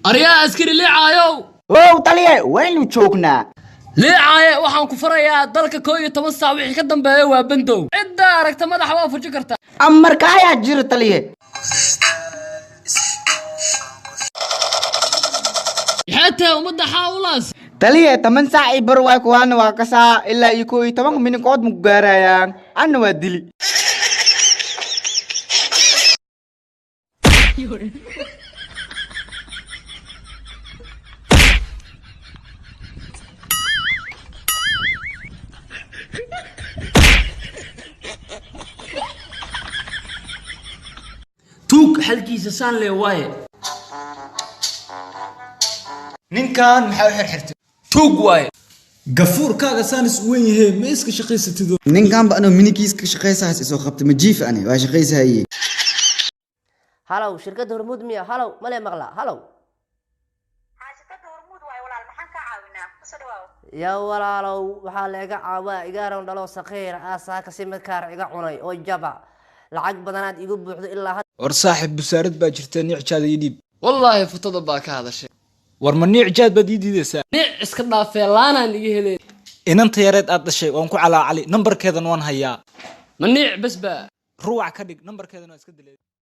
أريا أسكري لي عايو واو طليع وين جوجنا لي عايو waxaan ku farayaa dalka 12 saac wixii ka dambeeyay waa bandow cid aragta madaxa waa furji karta amarka ayaa jiro طليع حتى umada xawlaas طليع 8 saac bar way ku waan waa kasaa ilaa 12 minikood mu gaarayaan ana waa dili توك حلقيسا سان لي واي ninkan maxaa u xirxirtay توك واي gafuurkaaga saan is weyn yahay ma iska shaqaysatido ninkan ba anoo minikiis ka shaqeysaas soo qabtay ma jiif ani waa shaqeysaayay halow shirkadda hormuud miya halow male maqla halow shirkadda hormuud waay walaal maxaan ka caawinaa kusoo dhawaaw yaa walaalow waxaa laga caawaa igaaran dhalo saqiir aasaa ka simid kaar iga cunay oo jaba lacag badanaad igu buuxdo ilaa war saaxib busaarad baa jirta niicjaada ii dhiib والله فتوضا باك هذا الشيء war ma niicjaad baad ii diidaysaa نيع اسك dhaafay laana niga helay inanta yareed aad dhashay waan ku calaacali nambarkeedan waan hayaa ma niic bas ba ruuc ka dhig nambarkeedan waa iska dilay